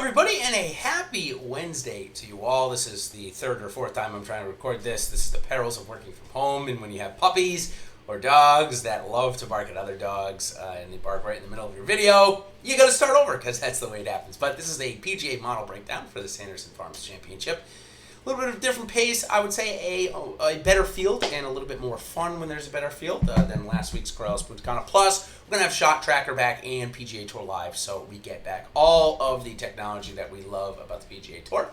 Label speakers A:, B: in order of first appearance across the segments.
A: everybody, and a happy Wednesday to you all. This is the third or fourth time I'm trying to record this. This is the perils of working from home, and when you have puppies or dogs that love to bark at other dogs, and they bark right in the middle of your video, you gotta start over, because that's the way it happens. But this is a PGA model breakdown for the Sanderson Farms Championship. A little bit of different pace, I would say a better field, and a little bit more fun when there's a better field than last week's Corrales Punta. Plus, we're going to have Shot Tracker back and PGA Tour Live, so we get back all of the technology that we love about the PGA Tour.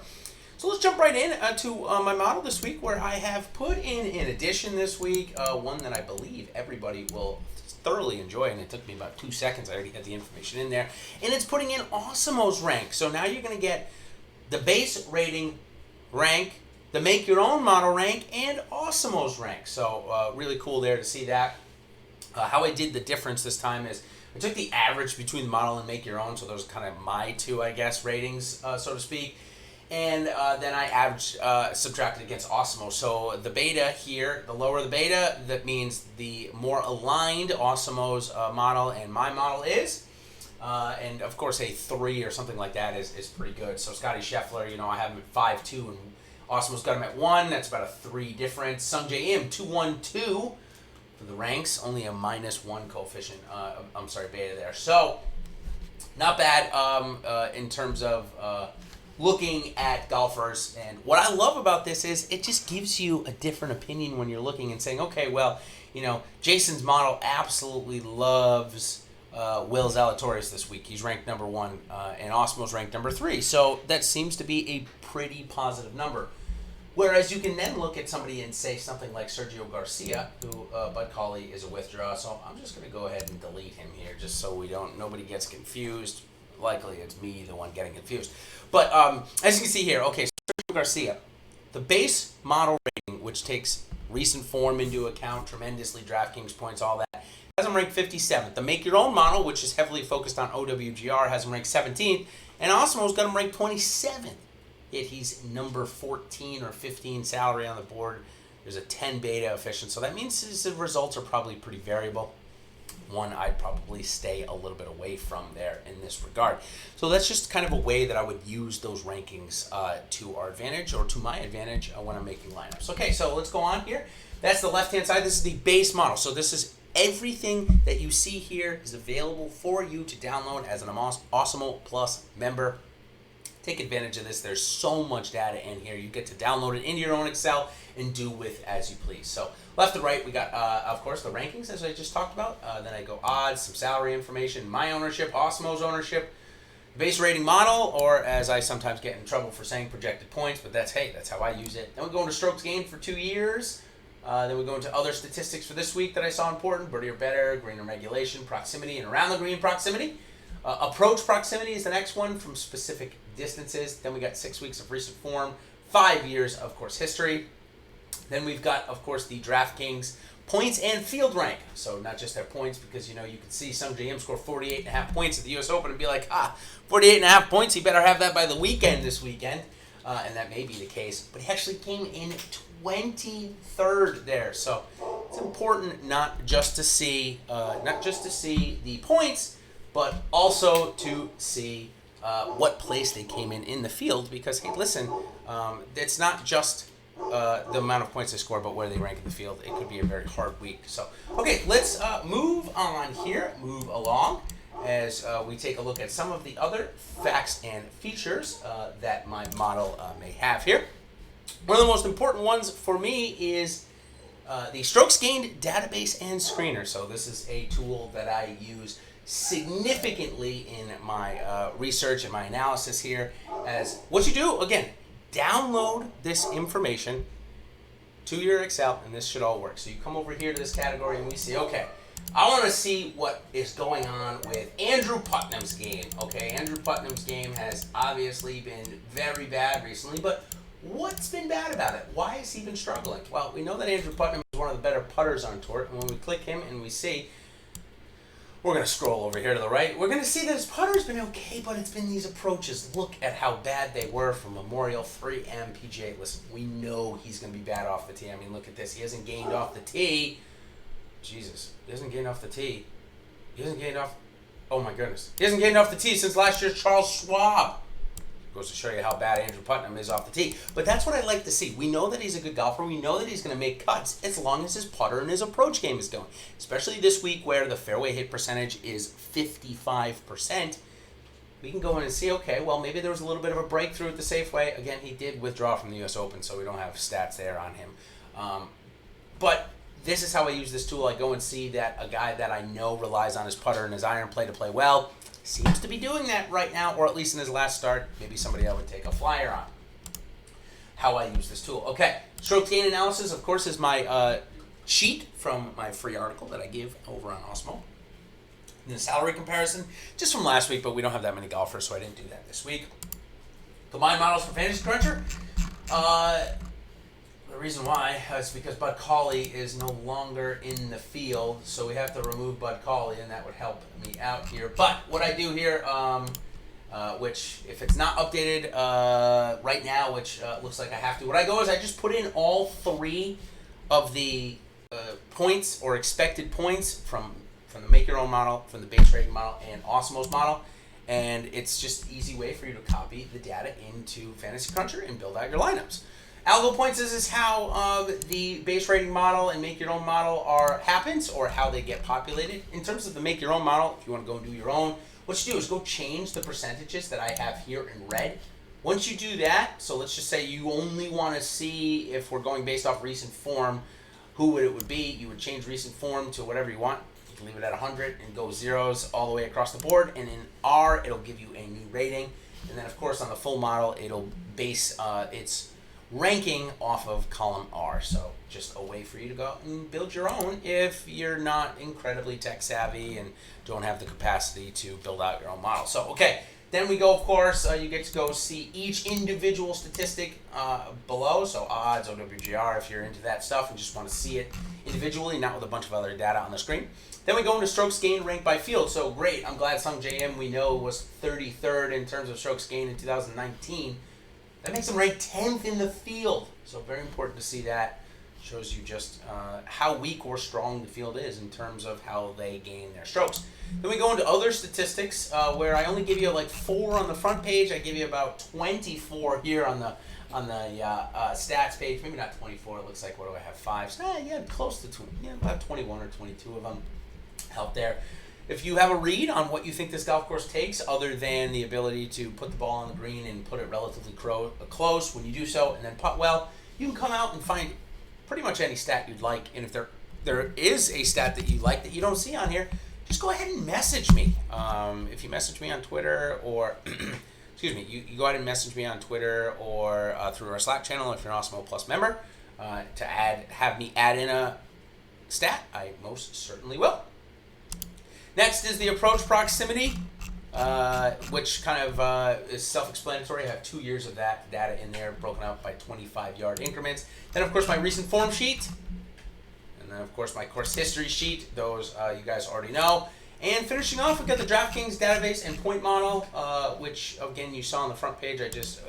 A: So let's jump right in to my model this week, where I have put in an addition this week, one that I believe everybody will thoroughly enjoy, and it took me about 2 seconds. I already had the information in there, and it's putting in Awesemo's rank. So now you're going to get the base rating rank, the make your own model rank, and Awesemo's rank. So really cool there to see that. How I did the difference this time is I took the average between the model and make your own, so those are kind of my two, I guess, ratings, so to speak. And then I averaged, subtracted against Awesemo. So the beta here, the lower the beta, that means the more aligned Awesemo's model and my model is. And of course, a 3 or something like that is pretty good. So Scotty Scheffler, I have him at 5.2, and Awesemo's got him at 1. That's about a 3 difference. Sung J M 2.12 for the ranks, only a -1 coefficient. Beta there. So not bad in terms of looking at golfers. And what I love about this is it just gives you a different opinion when you're looking and saying, okay, well, Jason's model absolutely loves Will Zalatoris this week. He's ranked number 1, and Awesemo's ranked number 3. So that seems to be a pretty positive number. Whereas you can then look at somebody and say something like Sergio Garcia, who Bud Cauley is a withdraw. So I'm just going to go ahead and delete him here, just so nobody gets confused. Likely it's me, the one getting confused. But as you can see here, okay, Sergio Garcia, the base model rating, which takes recent form into account tremendously, DraftKings points, all that, has him ranked 57th. The Make Your Own model, which is heavily focused on OWGR, has him ranked 17th. And Awesemo's got him ranked 27th. Yet he's number 14 or 15 salary on the board. There's a 10 beta efficient. So that means his results are probably pretty variable. One I'd probably stay a little bit away from there in this regard. So that's just kind of a way that I would use those rankings to our advantage, or to my advantage, when I'm making lineups. Okay, so let's go on here. That's the left-hand side. This is the base model. So this is everything that you see here is available for you to download as an Awesemo Plus member. Take advantage of this. There's so much data in here. You get to download it into your own Excel and do with as you please. So left to right, we got, of course, the rankings, as I just talked about. Then I go odds, some salary information, my ownership, Awesemo's ownership, base rating model, or as I sometimes get in trouble for saying, projected points, but that's how I use it. Then we go into strokes gained for 2 years. Then we go into other statistics for this week that I saw important: birdie or better, green and regulation, proximity and around the green proximity. Approach proximity is the next one from specific distances. Then we got 6 weeks of recent form, 5 years of course history. Then we've got, of course, the DraftKings points and field rank. So not just their points, because you can see some GM score 48.5 points at the U.S. Open and be like, 48.5 points, he better have that by the weekend this weekend. And that may be the case, but he actually came in 23rd there. So it's important not just to see the points, but also to see what place they came in the field. Because hey, listen, it's not just the amount of points they score, but where they rank in the field. It could be a very hard week. So okay, let's move along as we take a look at some of the other facts and features that my model may have here. One of the most important ones for me is the strokes gained database and screener. So this is a tool that I use significantly in my research and my analysis here. As what you do, again, download this information to your Excel, and this should all work. So you come over here to this category, and we see, okay, I want to see what is going on with Andrew Putnam's game. Okay, Andrew Putnam's game has obviously been very bad recently, but what's been bad about it? Why has he been struggling? Well, we know that Andrew Putnam is one of the better putters on tour, and when we click him and we see, we're going to scroll over here to the right, we're going to see that his putter's been okay, but it's been these approaches. Look at how bad they were from Memorial 3M PGA. Listen, we know he's going to be bad off the tee. I mean, look at this. He hasn't gained off the tee. Jesus, he hasn't gained off the tee. He hasn't gained off, oh my goodness. He hasn't gained off the tee since last year's Charles Schwab. Goes to show you how bad Andrew Putnam is off the tee. But that's what I like to see. We know that he's a good golfer. We know that he's going to make cuts as long as his putter and his approach game is going. Especially this week where the fairway hit percentage is 55%. We can go in and see, okay, well, maybe there was a little bit of a breakthrough at the Safeway. Again, he did withdraw from the U.S. Open, so we don't have stats there on him. But this is how I use this tool. I go and see that a guy that I know relies on his putter and his iron play to play well seems to be doing that right now, or at least in his last start. Maybe somebody I would take a flyer on. How I use this tool. Okay, stroke gain analysis, of course, is my sheet from my free article that I give over on Awesemo. And the salary comparison, just from last week, but we don't have that many golfers, so I didn't do that this week. Combined models for Fantasy Cruncher. The reason why is because Bud Cauley is no longer in the field, so we have to remove Bud Cauley, and that would help me out here. But what I do here, which if it's not updated right now, which looks like I have to, what I go is I just put in all three of the points or expected points from the Make Your Own model, from the base rating model, and Awesemo's model. And it's just an easy way for you to copy the data into Fantasy Cruncher and build out your lineups. Algo points is how the base rating model and Make Your Own model happens, or how they get populated. In terms of the Make Your Own model, if you want to go and do your own, what you do is go change the percentages that I have here in red. Once you do that, so let's just say you only want to see, if we're going based off recent form, who it would be. You would change recent form to whatever you want. You can leave it at 100 and go zeros all the way across the board. And in R, it'll give you a new rating. And then, of course, on the full model, it'll base its ranking off of column R. So just a way for you to go and build your own if you're not incredibly tech savvy and don't have the capacity to build out your own model. So, okay, then we go, of course, you get to go see each individual statistic below. So odds, OWGR, if you're into that stuff and just want to see it individually, not with a bunch of other data on the screen. Then we go into strokes gained ranked by field. So great, I'm glad Sung JM, we know, was 33rd in terms of strokes gained in 2019. That makes them rank 10th in the field. So very important to see that. Shows you just how weak or strong the field is in terms of how they gain their strokes. Then we go into other statistics where I only give you like 4 on the front page. I give you about 24 here on the stats page. Maybe not 24. It looks like, what do I have? 5. So, yeah, close to 20. Yeah, about 21 or 22 of them out there. If you have a read on what you think this golf course takes, other than the ability to put the ball on the green and put it relatively close when you do so, and then putt well, you can come out and find pretty much any stat you'd like. And if there is a stat that you like that you don't see on here, just go ahead and message me. If you message me on Twitter, or excuse me, you go ahead and message me on Twitter or through our Slack channel if you're an Awesemo Plus member to have me add in a stat, I most certainly will. Next is the approach proximity, which kind of is self-explanatory. I have 2 years of that data in there, broken out by 25-yard increments. Then, of course, my recent form sheet. And then, of course, my course history sheet. Those you guys already know. And finishing off, we've got the DraftKings database and point model, which, again, you saw on the front page. I just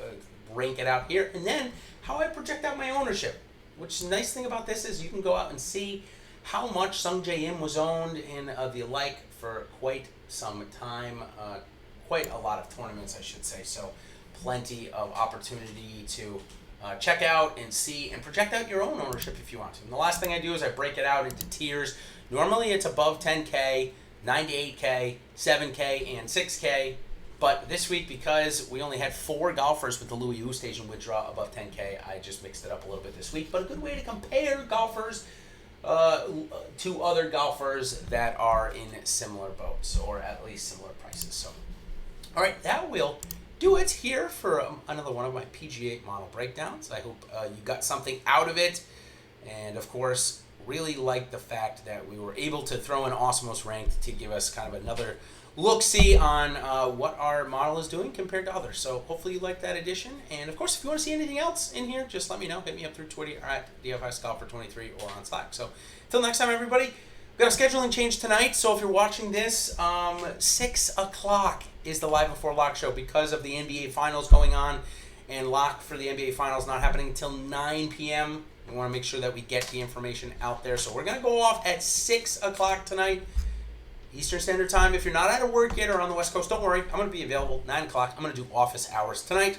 A: rank it out here. And then how I project out my ownership, which the nice thing about this is you can go out and see how much Sung J M was owned in the like for quite some time, quite a lot of tournaments, I should say. So plenty of opportunity to check out and see and project out your own ownership if you want to. And the last thing I do is I break it out into tiers. Normally it's above 10K, 98K, 7K, and 6K. But this week, because we only had 4 golfers with the Louis Oosthuizen withdraw above 10K, I just mixed it up a little bit this week. But a good way to compare golfers to other golfers that are in similar boats, or at least similar prices. So, all right, that will do it here for another one of my PGA model breakdowns. I hope you got something out of it, and of course, really like the fact that we were able to throw in Awesemo's ranked to give us kind of another look-see on what our model is doing compared to others. So hopefully you like that addition. And of course, if you want to see anything else in here, just let me know. Hit me up through Twitter at DFSGolfer23 or on Slack. So until next time, everybody, we've got a scheduling change tonight. So if you're watching this, 6 o'clock is the Live Before Lock show because of the NBA Finals going on, and lock for the NBA Finals not happening until 9 p.m. We want to make sure that we get the information out there. So we're going to go off at 6 o'clock tonight. Eastern Standard Time. If you're not out of work yet or on the West Coast, don't worry. I'm going to be available 9 o'clock. I'm going to do office hours tonight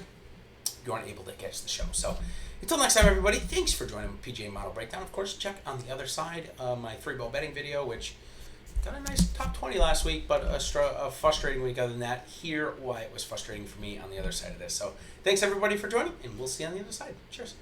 A: if you aren't able to catch the show. So until next time, everybody, thanks for joining PGA Model Breakdown. Of course, check on the other side my 3-ball betting video, which got a nice top 20 last week, but a frustrating week other than that. Hear why it was frustrating for me on the other side of this. So thanks, everybody, for joining, and we'll see you on the other side. Cheers.